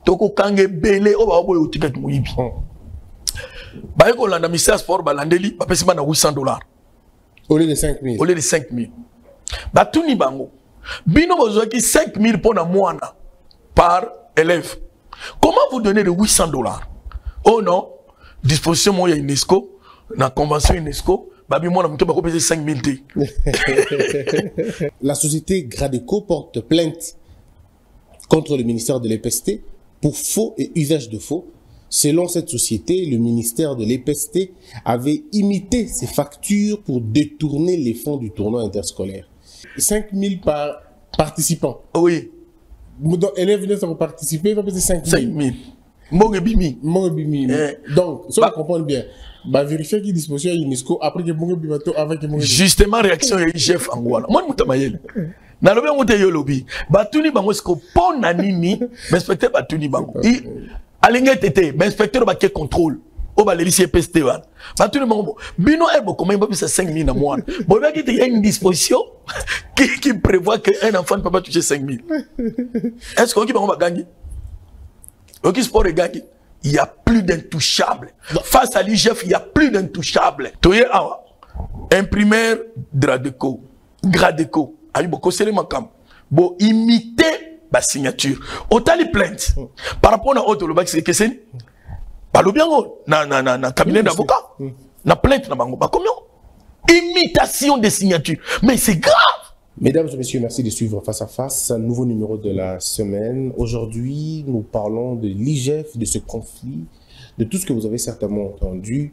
toko kange belé o ba boyo ticket moyibi ba ko landa ministère sport ba landeli ba pesi na $800 au lieu de 5000 au lieu de 5000 ba tuni bango bino besoin qui 5000 pour na moana par élève. Comment vous donnez de $800? Oh non, disposition moi ya UNESCO, na convention UNESCO, babi moi na muto ba ko payer 5000 t. La société Gradeco porte plainte contre le ministère de l'EPST pour faux et usage de faux. Selon cette société, le ministère de l'EPST avait imité ses factures pour détourner les fonds du tournoi interscolaire. 5000 par participant. Oui. Donc, élèves venant participer, il va payer 5000. 5000. Mongebimi. Donc, si on comprend bien, bah vérifier qu'il dispose à UNESCO après que Mongebimi avec que Mongebimi. Justement, réaction est chef Angola. Moi, Moutamayel. Na lobi ngote yo lobi. Batuni bango sko pona nini, inspecteur Batuni bango. Alinga tete, inspecteur ba ke contrôle. O ba lelisi EPST wana. Batuni bango. Bino ebo comment il va payer 5000 na mois. Bon, il y a une disposition qui prévoit qu'un enfant ne peut pas toucher 5000. Est-ce qu'on va gagner? Ok, sport est gagné. Il n'y a plus d'intouchables. Face à l'IGF, il n'y a plus d'intouchables. Tu es imprimeur Gradeco. Gradeco. Aïe, beaucoup c'est les makam. Bon, imiter la signature. Autant les plaintes. Par rapport à autre, le bac, c'est que c'est. Pas le bien, na cabinet d'avocat. Na plainte, na bango. Combien? Imitation des signatures. Mais c'est grave. Mesdames et messieurs, merci de suivre Face à Face, un nouveau numéro de la semaine. Aujourd'hui, nous parlons de l'IGF, de ce conflit, de tout ce que vous avez certainement entendu.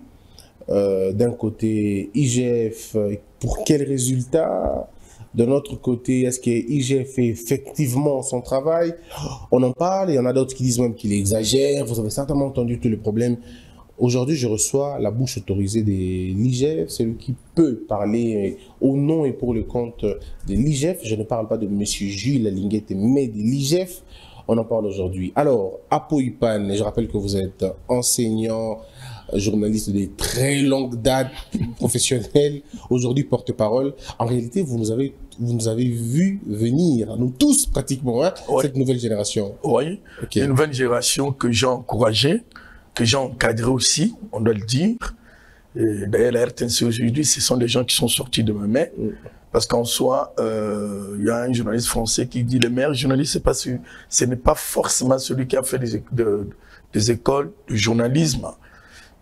D'un côté, IGF, pour quels résultats? De notre côté, est-ce que IGF fait effectivement son travail? On en parle, il y en a d'autres qui disent même qu'il exagère. Vous avez certainement entendu tous les problèmes. Aujourd'hui, je reçois la bouche autorisée de l'IGF, celui qui peut parler au nom et pour le compte de l'IGF. Je ne parle pas de M. Jules Linguette, mais de l'IGF. On en parle aujourd'hui. Alors, Apo Ipan, je rappelle que vous êtes enseignant, journaliste de très longue date, professionnel, aujourd'hui porte-parole. En réalité, vous nous avez vu venir, nous tous pratiquement, hein, ouais. Cette nouvelle génération. Oui, okay. Une nouvelle génération que j'ai encouragée, que j'ai encadré aussi, on doit le dire. D'ailleurs, la RTNC aujourd'hui, ce sont des gens qui sont sortis de mes mains. Parce qu'en soi, il y a un journaliste français qui dit le meilleur journaliste, ce n'est pas forcément celui qui a fait des écoles de journalisme,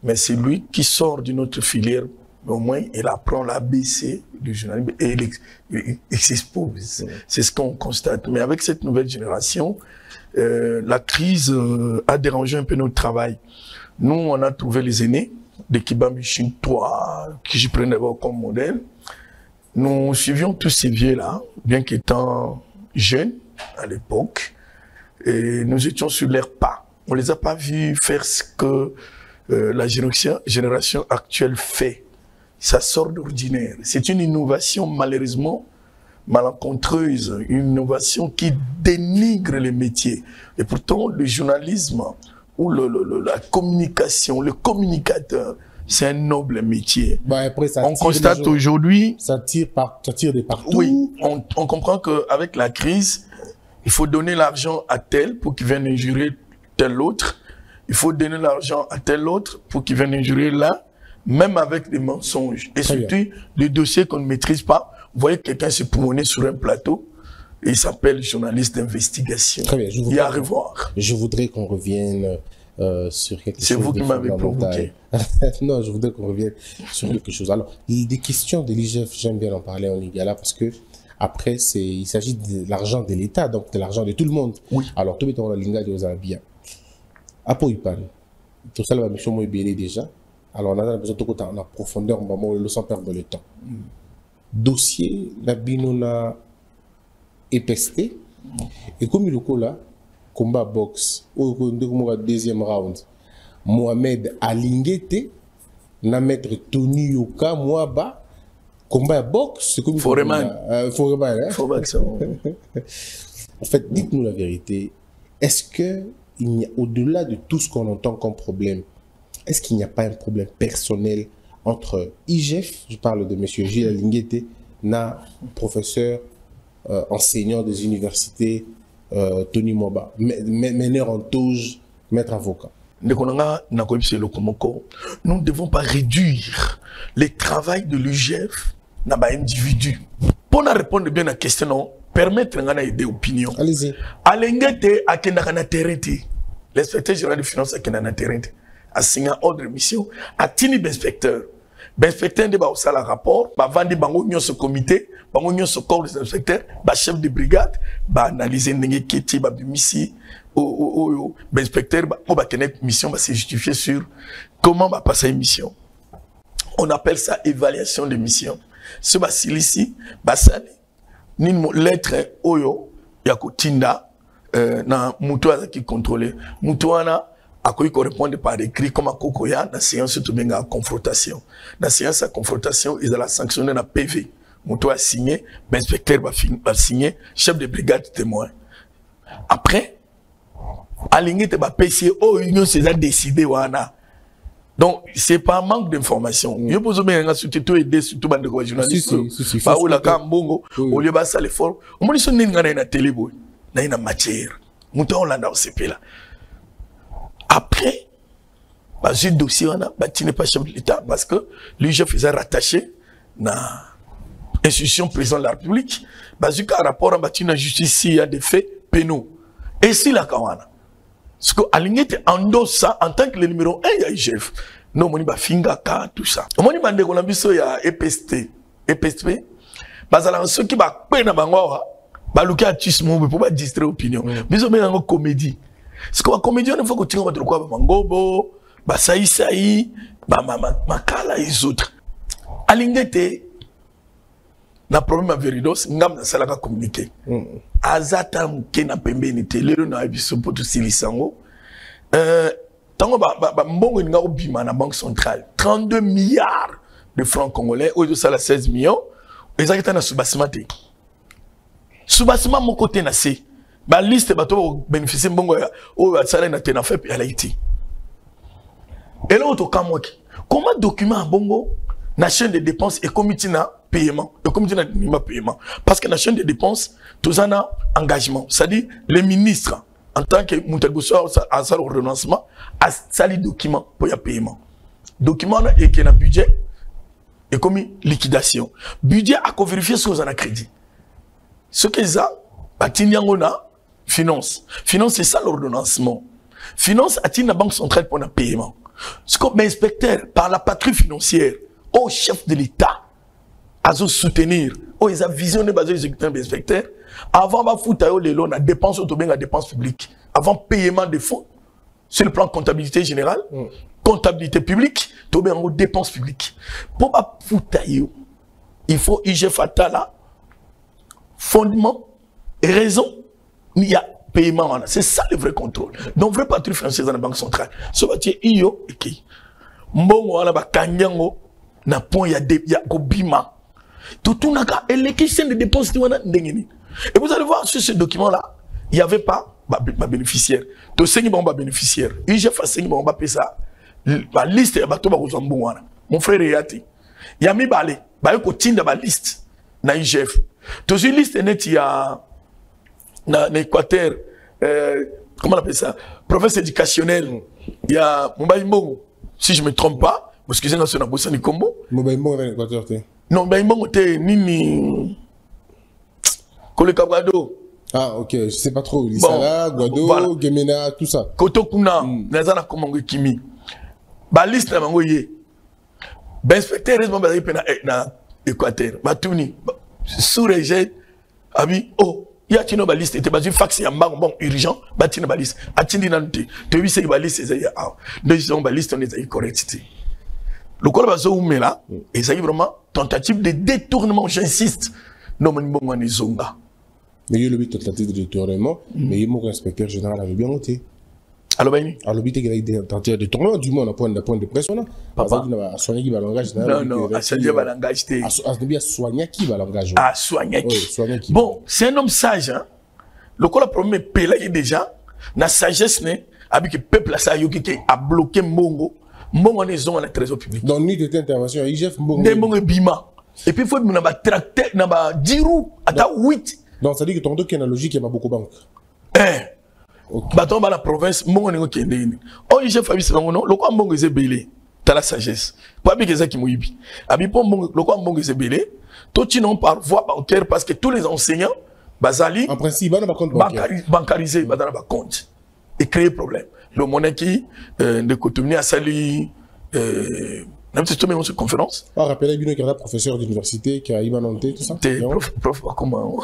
mais c'est lui qui sort d'une autre filière. Au moins, il apprend l'ABC du journalisme et il s'expose. C'est ce qu'on constate. Mais avec cette nouvelle génération, la crise a dérangé un peu notre travail. Nous, on a trouvé les aînés de Kibambi Chine 3, que je prenais comme modèle. Nous suivions tous ces vieux-là, bien qu'étant jeunes à l'époque, et nous étions sur leurs pas. On ne les a pas vus faire ce que la génération actuelle fait. Ça sort d'ordinaire. C'est une innovation malheureusement malencontreuse, une innovation qui dénigre les métiers. Et pourtant, le journalisme ou la communication, le communicateur, c'est un noble métier. Bah après, on constate aujourd'hui... Ça tire de partout. Oui, on comprend qu'avec la crise, il faut donner l'argent à tel pour qu'il vienne injurer tel autre. Il faut donner l'argent à tel autre pour qu'il vienne injurer là, même avec des mensonges. Et surtout, des dossiers qu'on ne maîtrise pas. Vous voyez quelqu'un se promener sur un plateau, et il s'appelle journaliste d'investigation. Très bien, il y a à revoir. Je voudrais qu'on revienne sur quelque chose. C'est vous qui m'avez provoqué. Non, je voudrais qu'on revienne sur quelque chose. Alors, des questions de l'IGF, j'aime bien en parler en Lingala parce que après, il s'agit de l'argent de l'État, donc de l'argent de tout le monde. Oui. Alors, tout le monde dans la Lingala de bien. Apo Ipan, tout ça, la mission est bien déjà. Alors, on a besoin de tout en profondeur, sans perdre le temps. Dossier, la binona EPST, et comme il y a combat boxe, au deuxième round, Mohamed Alinguete, na maître Tony Yoka, Moaba, combat boxe, c'est comme Foreman. Foreman, hein? Foreman, en fait, dites-nous la vérité. Est-ce que il y a, au-delà de tout ce qu'on entend comme problème, est-ce qu'il n'y a pas un problème personnel entre IGF, je parle de M. Gilles Alinguete, na professeur, enseignant des universités, Tony Moba, meneur en touche, maître avocat. Nous ne devons pas réduire le travail de l'UGF à individu. Pour répondre bien à la question, permettre des opinions. Allez-y. Alengete à Kendakana Terreti, l'inspecteur général des finances à Kendakana Terreti, a signé un ordre de mission, à Tini l'inspecteur. L'inspecteur de Baosala rapport, vendre bango union ce comité, bango union ce corps des inspecteurs, chef de brigade, analyser n'engé keti, bimisi, l'inspecteur, mission va se justifier sur comment va passer une mission. On appelle ça évaluation de mission. Ce ici, basali, ni lettre oyo yakotinda na mutu qui contrôler. Mutu ana akoyi correspondre par écrit comme akokoya na séance to benga confrontation. Na séance à confrontation, ils ont sanctionné na PV. Mutu a signé, l'inspecteur va signer, chef de brigade témoin. Après aligné te ba PC oh union c'est décidé wana. Donc, c'est pas un manque d'information. Je peux bien surtout aider surtout bande de journalistes. Pas où la cambongo, au lieu de ça l'effort. On me dit que nous avons une télé, nous avons une matière. Nous avons un CP là. Après, le dossier, tu n'es pas chef de l'État parce que l'UGF faisait rattaché à l'institution président de la République. Parce que rapport à la justice, il y a des faits pénaux. Et si la Kawana. Parce que aligné endosse ça en tant que le numéro 1, il y a IGF. Non, on va finga tout ça. On va dire qu'on a vu ça, il y a EPST. EPST. Parce que ceux qui va peine à Bangoa, balouka à Tismo, pour pas distraire l'opinion. Mais on met une comédie. Parce que la comédie, on faut que tu aies un quoi, Mangobo, Saï, Makala et les autres. Aligné, na problème à Veridos, ngam na salaka communiquer. Azata mkena pembeni te lero na biso poto silisango. Tango mbongo nga obima na banque centrale. 32 milliards de francs congolais au ça la 16 millions. Ezakita na subasima te. Subasima mon côté na se. Ba liste bato bénéficier mbongo o sala na te na fait à Haïti. Et là auto kamwaki. Comment document bongo na chaîne de dépenses et comité na paiement, le comité na paiement. Parce que la chaîne de dépenses, tout en a engagement. C'est-à-dire, les ministres, en tant que Moutagosso a sa ordonnancement, a sali document pour le paiement. Document et qui a un budget et comme liquidation. Budget a vérifié ce qu'on a crédit. Ce qu'ils ont, finance. Finance, c'est ça l'ordonnancement. Finance a la banque centrale pour le paiement. Ce qu'on inspecteur par la patrouille financière au chef de l'État à soutenir, ils ont visionné les exécutants d'inspecteurs avant de foutre les loans à dépenses automobiles à dépenses publiques, avant paiement des fonds sur le plan comptabilité générale, comptabilité publique, tout bien en dépenses publiques. Pour pas foutre il faut IGF là, fondement, raison, il y a paiement. C'est ça le vrai contrôle. Donc, vrai patrouille française dans la banque centrale. Ce bâtiment, il y a mbongo wana ba kanyango na point ya bima. Tout naka et les questions de dépenses et vous allez voir sur ce document là, il n'y avait pas ma bénéficiaire. To sengi ba bénéficiaire. IGF fa sengi ba pesa la liste ya bato ba kozambu wana. Mon frère Yati. Yami balé, ba ko tinda ba liste na IGF. To une liste net ya na Équateur comment on appelle ça? Province éducationnelle. Il y a Mbaye Mbongo. Si je ne me trompe pas, parce que j'ai un bossa ni combo. Mbaye Mbongo est Équateur. Non, Mbaye Mbongo était Nini. Kole Kabado. Ah, ok, je sais pas trop. Lissala, Guado, voilà. Gemena, tout ça. Kotokuna, Nazana Komongo Kimi. Ba liste na mango ye. Ba inspecteur responsable na Équateur. Batuni. Sous-région. Abi, oh. Il y a une baliste, il y a un fax, il y a un bon urgent, il y a une baliste. Il y a une baliste, il y a une baliste, on est correct. Le col va se mettre là, et ça y est vraiment tentative de détournement, j'insiste. Non, mais bon, on est zonga. Mais il y a le tentative de détournement, mais il y a un inspecteur général avait bien noté. Alors, ben, alors, il y a des tentatives de détournement, du moins, on a point de pression. Papa, à soigner qui va langage. Non, à soigner va langage. À soigner qui va langage. À soigner qui. Bon, c'est un homme sage, hein. Le col a promis Pelé déjà, na sagesse, avec le peuple a bloqué Mbongo. Mbongo est zone à la trésor public. Donc, nuit de intervention, IGF Mbongo. Mbongo Bima. Et puis, il faut que tracter, 10 roues, à 8. Donc, ça dit que ton dos qui est la logique, il y a beaucoup de banques. Baton dans la province, mon ngo kende. Oh, j'ai fait ça non, le quoi mbongo belé, t'as la sagesse. Pas bien que ça qui mouibi. Abi pour mbongo, le quoi mbongo belé, tout tu non par voie bancaire parce que tous les enseignants bazali en principe, on a pas compte bancaire. Bancarisé, dans la compte et créer problème. Le monnaie qui de cotomie à sali même si tu mets une conférence. Ah, rappelez bien qu'il y a un professeur d'université qui a imananté tout ça. Prof, comment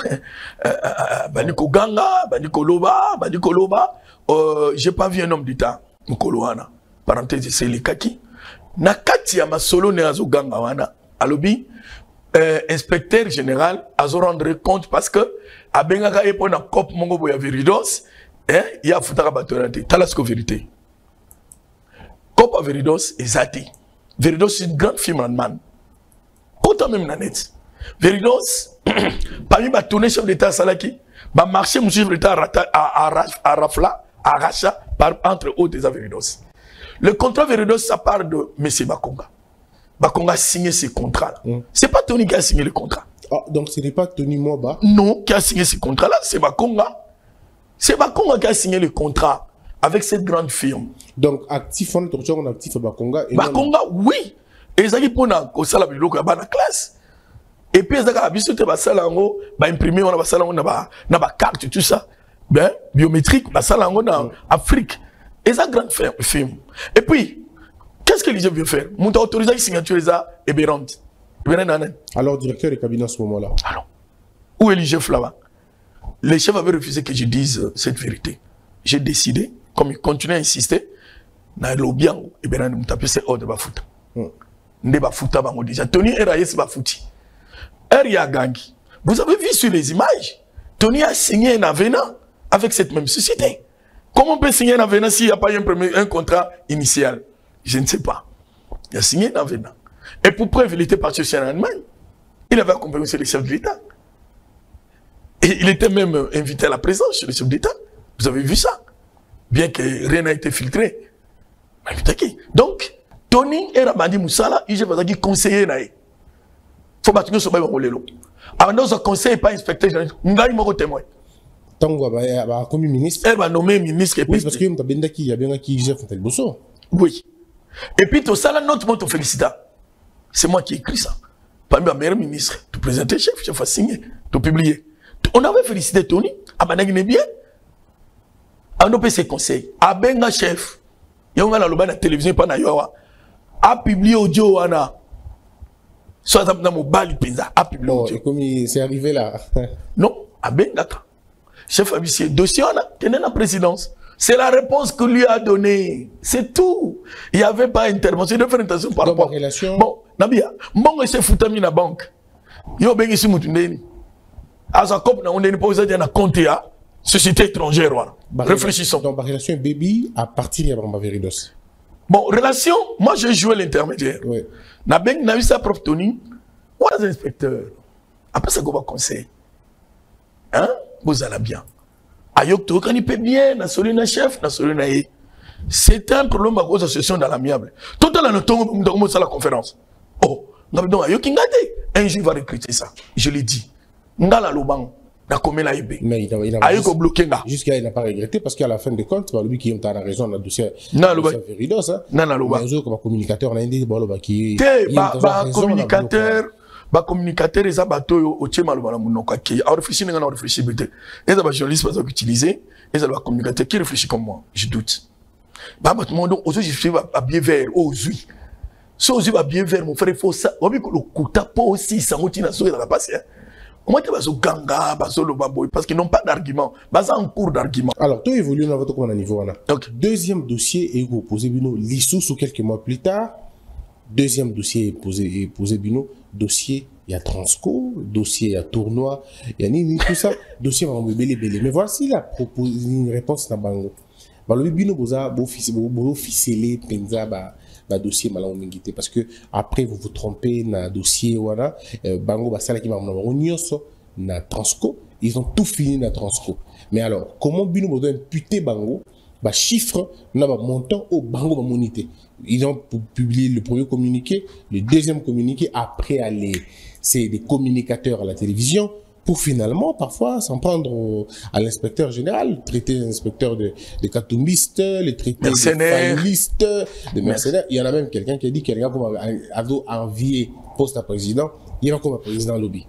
Baniko Ganga, Baniko Loba, j'ai pas vu un homme d'État, Nkoloana. Parenthèse, c'est les kaki. Nakati ya masolo ne azo Ganga wana. Alobi, inspecteur général, azo rendre compte parce que Abengaka epo na cop mongo boya Veridos, il y a futaka batorante. Talasko vérité. Cop à Veridos est zati. Veridos, c'est une grande firme allemande. Autant même Nanette. Veridos, parmi ma tournée chef d'État Salaki, ma marché mon chef d'État à Rafla, à Racha, entre autres des Veridos. Le contrat Veridos, ça part de M. Bakonga. Bakonga a signé ces contrats-là. C'est pas Tony qui a signé le contrat. Ah, donc ce n'est pas Tony Moba? Non, qui a signé ces contrats-là, c'est Bakonga. C'est Bakonga qui a signé le contrat avec cette grande firme. Donc, actif, on est actif à Bakonga. Bakonga, oui. Et ils ont pour au salaire de la classe. Et puis, ils ont habitué à Basalango, imprimer, on a Basalango, na carte, tout ça. Bien, biométrique, Basalango, en Afrique. Et ça, grande firme. Et puis, qu'est-ce que les gens veulent faire? Mon autorisé à signature, et Bérante. Alors, directeur du cabinet à ce moment-là. Alors, où est le chef là-bas? Les chefs avaient refusé que je dise cette vérité. J'ai décidé, comme ils continuent à insister, na lobian et ben nous taper ces ordres bafuta. Ne bafuta bango déjà. Tony Eraïs bafuti. Eria Gangi. Vous avez vu sur les images, Tony a signé un avenant avec cette même société. Comment on peut signer un avenant s'il n'y a pas un contrat initial? Je ne sais pas. Il a signé un avenant. Et pour preuve, il était parti en Allemagne. Il avait accompagné les chefs de l'État. Et il était même invité à la présence chez les chefs d'État. Vous avez vu ça? Bien que rien n'a été filtré. Donc, Tony et Ramadi Moussala, ils ont dit conseiller. Il faut que nous soyons en avant nos conseils, pas inspecteur général. Nous avons témoin. Tant que comme ministre. Elle va nommer ministre. Oui, parce que il y a bien qui gère Fontaine Bosso. Oui. Et puis, tout ça, là, notre mot te félicite. C'est moi qui ai écrit ça. Parmi les meilleurs ministres, tu présentais chef, chef a signé, tu publié. On avait félicité Tony, Abanagine bien. On a fait ses conseils. Abenga chef, il y a la télévision, pas na yowa, a publié audio wana. Soit dans mon bal penza, a publié audio. Comme c'est arrivé là. Non, Abenga. Chef a vu dossier wana, tenait la présidence. C'est la réponse que lui a donnée. C'est tout. Il n'y avait pas d'intervention. Il devait faire une intervention par rapport. Bon, Nabia, bon, c'est foutami na banque. Yo ben ici mutundeni. Asa cop na on n'est pas osé na compte à société étrangère. Réfléchissons. Donc, la relation baby à partir de Bamba Veridos. Bon, relation, moi j'ai joué l'intermédiaire. Oui. Na ben na vu sa prof Tony. Moi les inspecteurs. Après ça qu'on va conseiller. Hein? Vous allez bien. Ayok to kan peut bien na solina chef na solina e. C'est un problème à cause de l'association dans l'amiable. Tout à l'heure nous tombe sur la conférence. Oh, donc Ayok ngate. Un jour il va recruter ça. Je l'ai dit. Ngala lobang na commune la ebe. Mais il a Ayok bloqué nga. Jusqu'à il n'a pas regretté parce qu'à la fin de compte, lui qui a raison dans le dossier. Non, le Veridos hein. Non le ba. Les autres communicateurs on a dit bon le qui. Communicateur les abato au tchema le bala munoka qui a réfléchi n'a réfléchi bête. Les aba journalistes pas utiliser, les aba communicateur qui réfléchit comme moi, je doute. Bah tout le monde aujourd'hui je suis à bien vert aux huiles. Si aux huiles à bien vert mon frère il faut ça. On dit que le kuta pas aussi ça routine sur la passe. Comment tu vas au ganga, baso le baboy parce qu'ils n'ont pas d'argument, basa en cours d'argument. Alors tout évolue dans votre niveau là. Donc deuxième dossier est posé Bino l'issue sous quelques mois plus tard. Deuxième dossier est posé Bino dossier il y a Transco, dossier il y a Tournoi, il y a ni tout ça, dossier va me belé. Mais voici la une réponse na bango. Ba le Bino boza bo ficelé penza ba dossier mala ngité parce que après vous vous trompez na dossier voilà bango ba sala ki ba nyonso na Transco, ils ont tout fini na Transco. Mais alors comment Bino boza imputer bango ba chiffre na ba montant au bango ba monité. Ils ont publié le premier communiqué, le deuxième communiqué après aller c'est des communicateurs à la télévision pour finalement, parfois, s'en prendre à l'inspecteur général, traiter l'inspecteur de catumbistes, les traiter de faillistes, de mercenaires. Il y en a même quelqu'un qui a dit que quelqu'un comme avait envié poste à président, il va comme président lobby.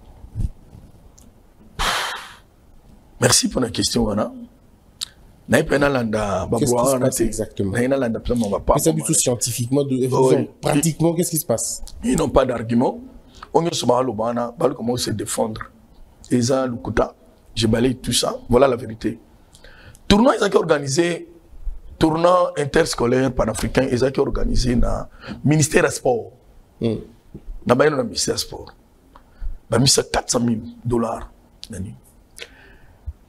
Merci pour la question, Anna. Qu'est-ce qui se passe exactement? Ça du tout scientifiquement, pratiquement, qu'est-ce qui se passe? Ils n'ont pas d'argument. On comment se défendre. Eza Lukuta, j'ai balayé tout ça. Voilà la vérité. Tournoi, ils ont organisé, tournoi interscolaire panafricain, ils ont organisé dans le ministère des Sports. Dans le ministère des Sports. Ils ont mis $400,000.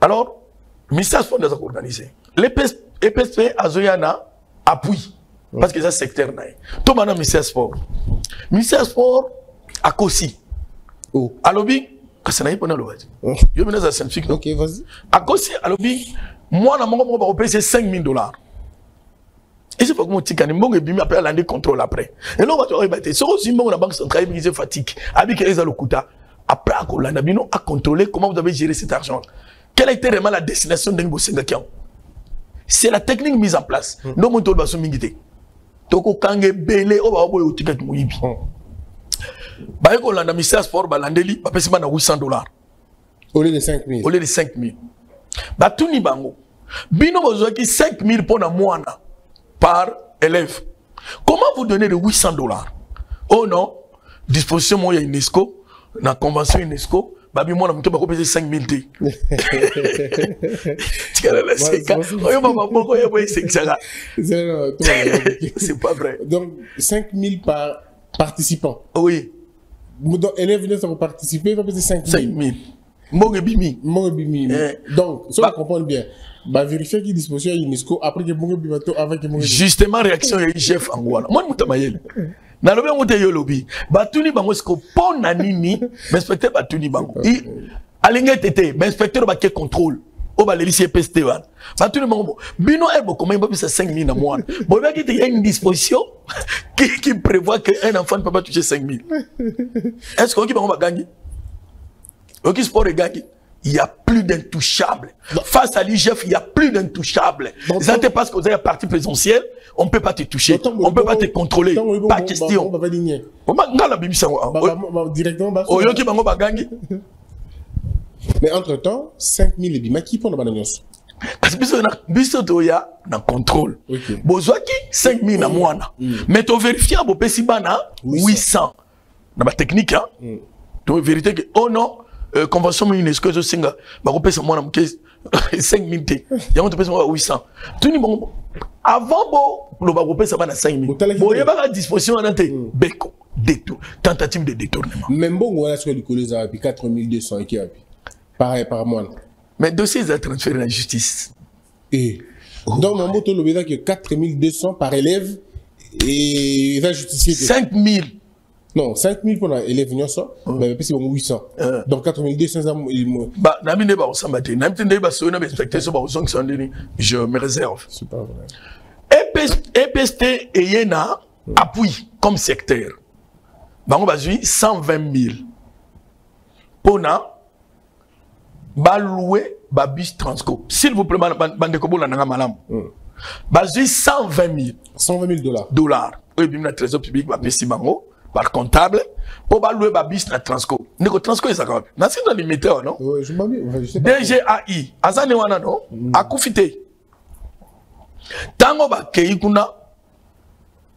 Alors, le ministère des Sports a organisé. L'EPSP a Zoyana appui. Parce que c'est un secteur. Tout le ministère des Sports. Le ministère des Sports a Kossi. À lobby, c'est un peu de je me dis scientifique. Ok, vas-y. À Kossi, à lobby, moi, je vais payer $5,000. Et c'est pas comment tu gagnes. Je vais après l'année contrôle après. Et là, on va te rebattre. C'est aussi la banque centrale qui fatigue. Avec les Alukuta. Après, à contrôler comment vous avez géré cet argent. Quelle a été vraiment la destination d'un Bossengakian? C'est la technique mise en place. Non, mon tour va se mingiter. Toko Kange Bele, on va avoir au ticket Mouibi. Bah, on a un ministère sport, Balandeli, bah, c'est $800. Au lieu de 5,000. Au lieu de 5,000. Bah, tout ni bango. Bino besoin qui 5,000 pour un mois par élève. Comment vous donnez de $800? Oh non, disposition moi UNESCO, la convention UNESCO, bah, moi, on a payé 5,000 T. C'est pas vrai. Donc, 5,000 par participant. Oui. Donc, élèves venus pour participer, il va payer 5,000. Mogibimi. Donc, si on comprend bien, bah, vérifier qu'il dispose à UNESCO après que Mogibimi avec Mogibimi. Justement, réaction est chef Angola. Moi, je suis na lobi ngote yo lobi batuni bango sko pona nini inspecteur batuni bango alinga tete inspecteur ba ke contrôle o ba leli CPST wa batuni bango bino ebo comment ba bisa 5,000 na mois bon ba qu'il y a une disposition qui prévoit que un enfant ne peut pas toucher 5,000. Est-ce que bango ba gagner OK sport est gagné. Il n'y a plus d'intouchables. Face à l'IGF, il n'y a plus d'intouchables. C'est parce que vous avez un parti présidentiel, on ne peut pas te toucher, on ne peut pas te contrôler. Pas question. Mais entre-temps, 5,000 et bima qui pour la annonce. Parce que il y a un contrôle. Besoin qui 5,000 na mois. Mais tu vérifies à Bopesi Bana 800. Dans la technique, tu vérifies que, oh non, convention UNESCO je singa ba ko pesa mwana mke 5,000 T yango to pesa 800 tout ni bon avant lo ba ko pesa bana 5,000 bon yeba la disposition en té beko détour tentative de détournement même bon voilà sur le collège à 4,200 qui pareil par mois mais dossier est transféré à la justice et donc mon moto le que 4,200 par élève et va justifier 5,000. Non, 5,000 pour l'élève venir ça, mais c'est 800. Donc 4,200 bah, n'amine pas au samedi. N'amine pas sur une inspecteur sur au son je me réserve. C'est pas vrai. EPST et Yena appuie comme secteur. Bah, on va jouer 120,000. Pour na, bah, louer, bah, bus transco. S'il vous plaît, bande kobo la nanga malam. Bah, jouer 120,000. $120,000. Oui, bien, la trésor public, bah, pesi bango. Par comptable, pour louer Babis na Transco. Neko Transco est ça quand même. N'a pas de limitaire, non? Oui, je m'en dis. DGAI, Azane wana non? A confité. Tango ba keikuna,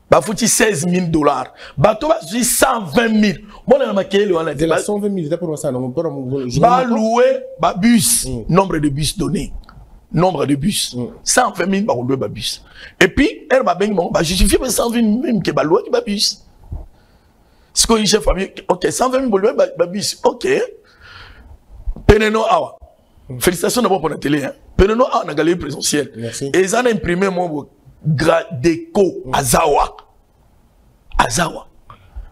ba fouti $16,000. Bato ba fouti 120,000. Bon, on a marqué le wana. De la 120,000, c'est pour ça, non? Ba louer Babus, nombre de bus donnés. Nombre de bus. 120,000 ba louer Babus. Et puis, elle m'a bien justifié 120,000 que ba louer Babus. Ce que j'ai fait, ok, 120,000 babis, ok. Peneno Awa. Félicitations d'abord pour la télé. Hein. Peneno Awa, on a gagné présidentiel. Et ils ont imprimé mon déco Azawa. Azawa.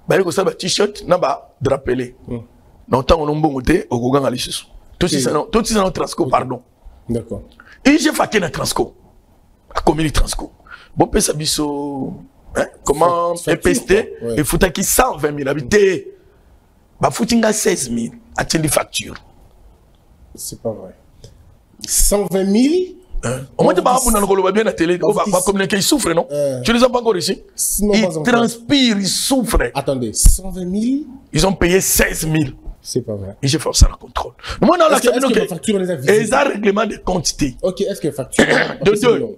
Bah, il y a un t-shirt, n'a pas drapelé. Donc, tant qu'on a un bon côté, au Gogan à l'issue. Tout ça, dans Transco, pardon. D'accord. Et j'ai fait un Transco. À commune Transco. Bon, peut ça biso. Hein? Comment EPST et Foutaki 120,000 habités. Bah, Foutinga 16,000 à tiens des factures. C'est pas vrai. 120 000. Au moins, tu vas bien à la télé. Ils souffrent, non? Tu les as pas encore ici? Ils transpirent, ils souffrent. Attendez, 120 000? Ils ont payé 16 000. C'est pas vrai. Et j'ai fait ça la contrôle. Moi, dans la cabine, la facture, on les a visitées. Et ça, règlement de quantité. Ok, est-ce que facture. De deux.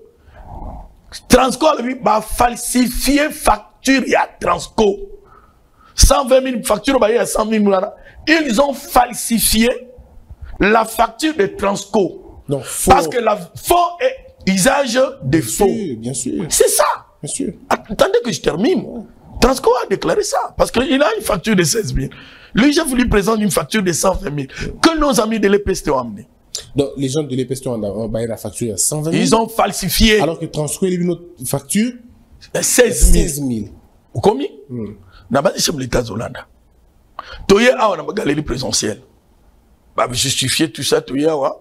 Transco va falsifier facture et à Transco. 120 000 factures, il y a 100 000. Ils ont falsifié la facture de Transco. Donc, parce que la faux est usage de faux. Bien sûr. C'est ça. Bien sûr. Attendez que je termine. Transco a déclaré ça. Parce qu'il a une facture de 16 000. Lui, je lui présente une facture de 120 000. Que nos amis de l'EPST ont amené. Donc, les gens de l'EPST ont baillé la facture à 120 000. Ils ont falsifié. Alors que Transco a eu une autre facture 16 000. 16 000. Vous comprenez? N'a pas dit que l'État Zolanda. Toye a une galerie présentielle. Bah, justifier tout ça, Toye a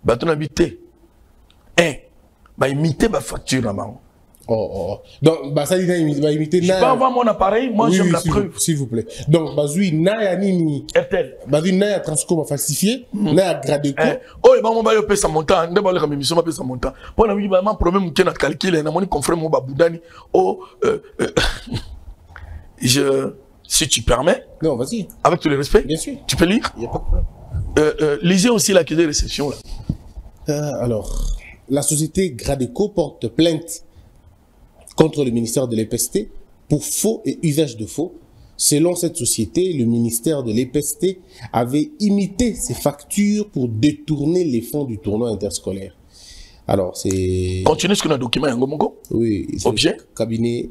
bah, ton habité. Bah, imiter ma facture là-bas. Donc, bah, ça dit, va imiter. Je peux avoir mon appareil, moi, j'aime la preuve. S'il vous plaît. Donc, bah, oui, Naya Nini. RTL. Bah, oui, Naya Transco va falsifier. Naya Gradeco. Oh, bah, mon bail paye sa montant. Ne pas le comme émission, paye sa montant. Pour la vie, bah, mon problème, qui est calculé, n'a mon confrère, mon baboudani. Oh, si tu permets. Non, vas-y. Avec tout le respect. Bien sûr. Tu peux lire? Il n'y a pas de problème. Lisez aussi l'accusé de réception, là. Alors, la société Gradeco porte plainte contre le ministère de l'EPST pour faux et usage de faux. Selon cette société, le ministère de l'EPST avait imité ses factures pour détourner les fonds du tournoi interscolaire. Alors, c'est... Continuez ce qu'on a document, Yangomongo. Oui. Objet. Cabinet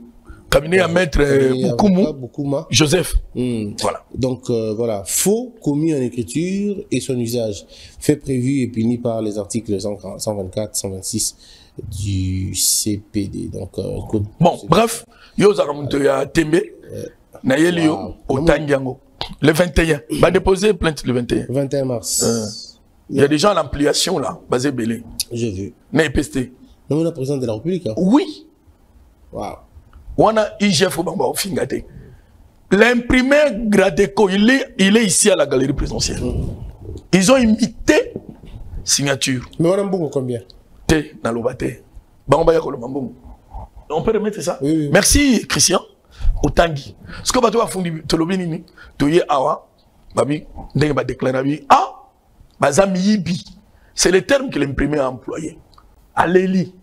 à maître Boukouma. Joseph. Voilà. Donc, voilà. Faux commis en écriture et son usage. Fait prévu et puni par les articles 124, 126 du CPD. Donc, bon, bref. Yo Zaramuntoya Tembe. Nayelio au Tangiango. Le 21. Va déposer plainte le 21. 21 mars. Il y a des gens à l'ampliation là. Basé Belé. J'ai vu. N'est pesté. Non, la présidente de la République. Hein. Oui. Waouh. On a IGF au Bamba au Fingate. L'imprimeur Gradeco, il est ici à la galerie présidentielle. Ils ont imité signature. Mais on a beaucoup combien? T, dans le bâté. Bamba Yakolo Mambo. On peut remettre ça? Oui. Merci, Christian. Au Tangi. Ce que tu as fait, tu l'as dit, tu es awa, babi, tu as déclaré, bazami yibi. C'est le terme que l'imprimeur a employé. Allez-y.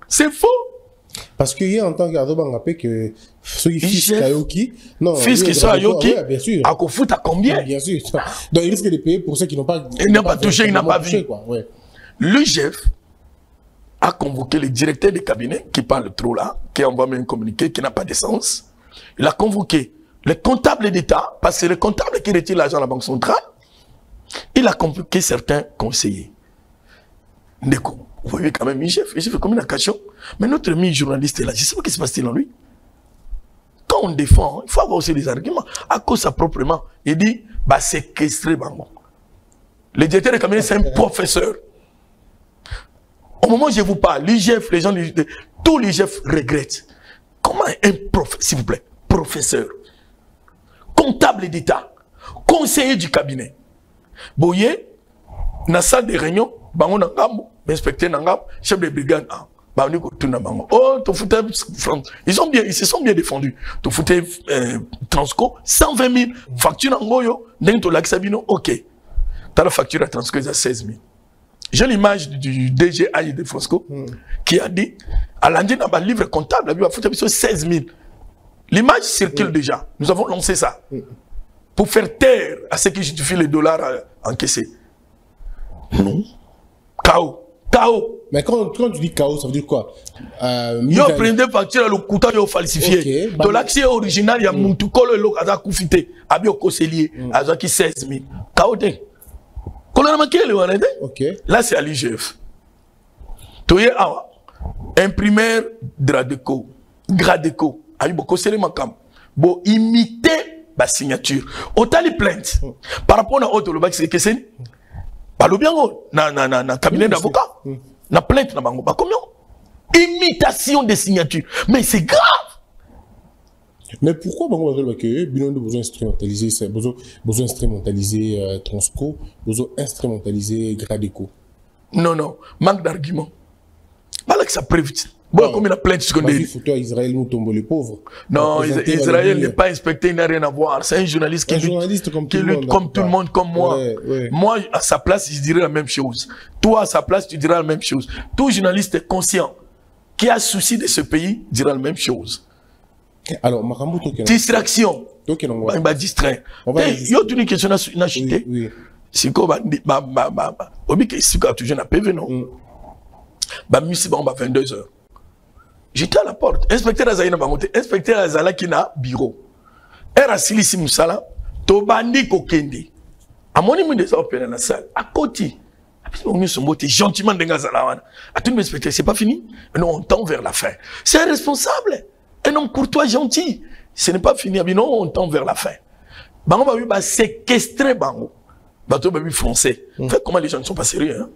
C'est faux. Parce que hier, en tant qu'ardo, on rappelle que ceux qui fils Kayoki, non, fils qui sont à Yoki, bien sûr. à Kofout à combien? Bien sûr. Donc, il risque de payer pour ceux qui n'ont pas. Il n'a pas touché, il n'a pas vu. Ouais. Le chef a convoqué le directeur de cabinet qui parle trop là, qui envoie un communiqué qui n'a pas de sens. Il a convoqué le comptable d'État, parce que le comptable qui retire l'argent à la Banque centrale, il a convoqué certains conseillers. Ndeko, vous voyez quand même, il fait comme une question. Mais notre ami journaliste est là, je ne sais pas ce qui se passe-t-il en lui. Quand on défend, il faut avoir aussi des arguments. À cause ça proprement, il dit, bah séquestrer Bango. Le directeur de cabinet, c'est un professeur. Au moment où je vous parle, l'IGF, les gens, tous les l'IGF regrettent. Comment un professeur, s'il vous plaît, professeur, comptable d'État, conseiller du cabinet, Boye, dans la salle de réunion, Bango Nangambo, inspecteur Nangambo, chef de brigade, oh, ils se sont bien défendus. Tu foutais Transco, 120 000, facture Nangoyo, d'un Sabino, ok. Tu as la facture à Transco, ils ont 16 000. J'ai l'image du DG Aïe de Frosco qui a dit à l'Indien, dans le livre comptable, il a foutu 16 000. L'image circule déjà. Nous avons lancé ça pour faire taire à ceux qui justifient les dollars encaissés. Non. Chaos. Chaos. Mais quand tu dis chaos, ça veut dire quoi? Yo prende facture le couteau yo falsifié. De l'accès original, il y a Moutoukolo et l'Okaza Koufité. Abio Koselier, Azaki 16 000. Chaos. Okay. Là, c'est à l'IGF. Toye Awa, imprimeur Gradeco, aïe beaucoup c'est les makam. Bon, imiter la signature. Autant les plaintes. Par rapport à autre, le bac c'est que c'est. Pas le bien, na cabinet d'avocat. Na plainte na bango. Bah combien? Imitation des signatures. Mais c'est grave. Mais pourquoi on a besoin d'instrumentaliser besoin instrumentaliser Transco, besoin instrumentaliser Gradeco? Non, non, manque d'argument. Voilà que ça prévient. Bon, comme il a plein de secondes. Toi, Israël nous tombe les pauvres. Non, Israël n'est pas inspecté, il n'a rien à voir. C'est un journaliste qui lutte comme tout le monde, comme moi. Ouais. Moi, à sa place, je dirais la même chose. Toi, à sa place, tu diras la même chose. Tout journaliste conscient qui a souci de ce pays dira la même chose. Alors, distraction. Il va distraire. Il y a une question à chuter. C'est quoi, toujours un PV, non? Bah, 22h. J'étais à la porte. Inspecteur Azaïna Bamote. Inspecteur Azala qui n'a bureau. Era Silisi Moussala. Tobandi Kokende. À mon niveau des opérations dans la salle. À côté. On est gentiment dans la salle. À tout le inspecteur, c'est pas fini. Non, on tend vers la fin. C'est un responsable. Un homme courtois, gentil. Ce n'est pas fini. Non, on tend vers la fin. Bango Babi va séquestrer Bango. Bateau Babi français. Fait comment les gens ne sont pas sérieux. Hein?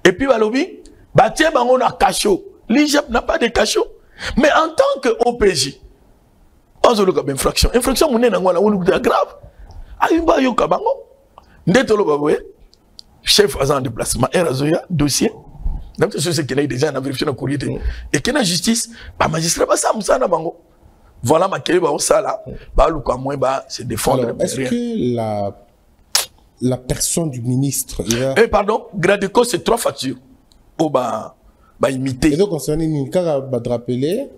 Et puis Balobi, Batia Bango na cachot. L'IGEP n'a pas de cachot. Mais en tant que OPJ, on a une infraction. Infraction, on est grave. Ayumba Yoka Bango. Ndetolo Baboué, chef en déplacement, Erazoya, dossier. Donc, c'est qu'il y a déjà une vérification de courrier. Et qu'il y a justice, le magistrat va s'amuser à Bango. Voilà ma clé, ça là. C'est défendre. Est-ce que la personne du ministre. Pardon, Gradeco, c'est 3 factures. Imité. Et donc, concernant Ninka, drapelé,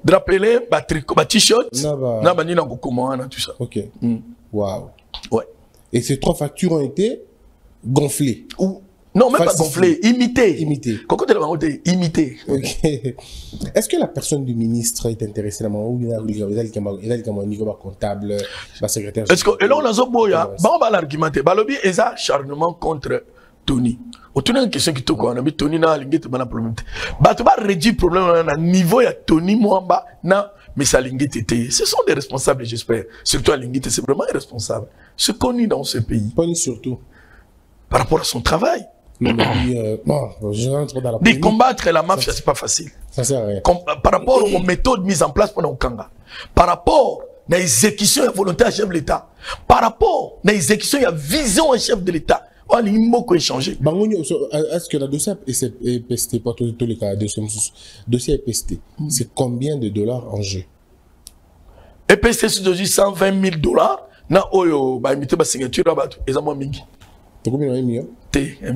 tricot, t-shirt, tout ça. Ok. Waouh. Ouais. Et ces 3 factures ont été gonflées. Non, même pas gonflées, imitées. Imité. Ok. Est-ce que la personne du ministre est intéressée dans le niveau comptable, la secrétaire? Est-ce que, et là, on a Zoboya, on va l'argumenter. Balobi est acharnement contre Tony. Autour d'une question qui te connaît, Tony n'a pas de problème. Tu vas réduire le problème à niveau de Tony Mwamba, mais ça l'ingété. Ce sont des responsables, j'espère. Surtout à l'ingété, c'est vraiment irresponsable. Ce qu'on est dans ce pays. Tony surtout. Par rapport à son travail. De combattre la mafia, c'est pas facile. Ça sert à rien. Par rapport aux méthodes mises en place pendant Okanga. Par rapport à l'exécution et à la volonté à chef de l'État. Par rapport à l'exécution et à la vision à chef de l'État. On a beaucoup échangé. Est-ce que le dossier est pesté, pas tous les cas, dossier est pesté. C'est combien de dollars en jeu? Et pesté sur dossier $120 000. Na oyo ba imité ba signature là ils ont mingi. Tu combien de millions? Un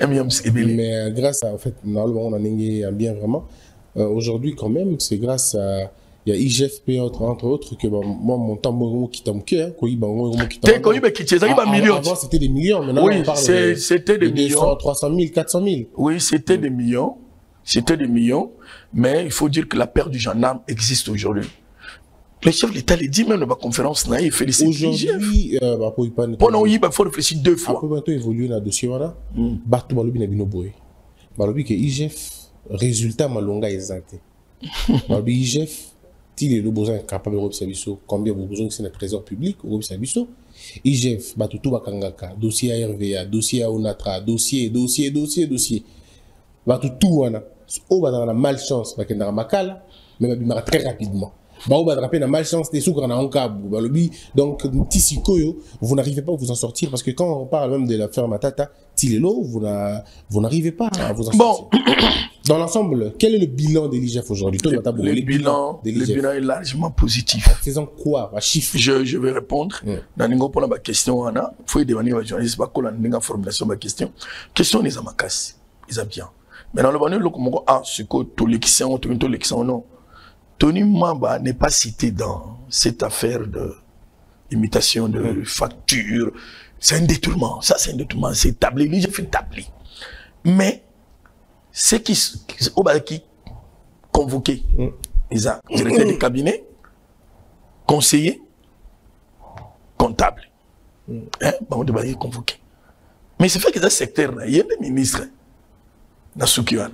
million c'est belé. Mais grâce à en fait normalement on a un bien vraiment aujourd'hui quand même c'est grâce à il y a IGFP entre autres que moi mon temps qui tombe cœur quoi avant c'était des millions maintenant oui, on parle c'était des millions 300 000 400 000 oui c'était des millions mais il faut dire que la perte du gendarme existe aujourd'hui. Le chef de l'État l'a dit même dans la conférence il félicite aujourd'hui pendant il faut réfléchir 2 fois après bientôt évoluer dans le dossier voilà bateau balobi na bino boy balobi que IGF résultat malonga exacté balobi IGF il est le besoin capable de représenter combien vous besoin c'est le trésor public ou représenter IGF batutu bakangaka dossier à RVA dossier à Onatra dossier batutu wana o ba dans la malchance ba kendara makala mais ba bimara très rapidement ba o ba attraper la malchance des soukra na onkabu ba lobi donc tisikoyo vous n'arrivez pas à vous en sortir parce que quand on parle même de l'affaire Matata Tilelo vous n'arrivez pas à vous en sortir. Dans l'ensemble, quel est le bilan de l'IGF aujourd'hui? Le bilan est largement positif. Faisons quoi? Chiffre. Je vais répondre. Pour la question, il faut demander aux journalistes la formulation de la question. Question des amakas. Ils ont bien. Mais dans le bannier, ce que tout l'élection, non. Tony Mwamba n'est pas cité dans cette affaire d'imitation de facture. C'est un détournement. Ça, c'est un détournement. C'est établi. L'IGF est établi. Mais, c'est qui convoqué, ils ont directeur de cabinet, conseiller, comptable. On doit convoquer. Mais c'est fait que dans ce secteur, il y a des ministres dans Soukiwan.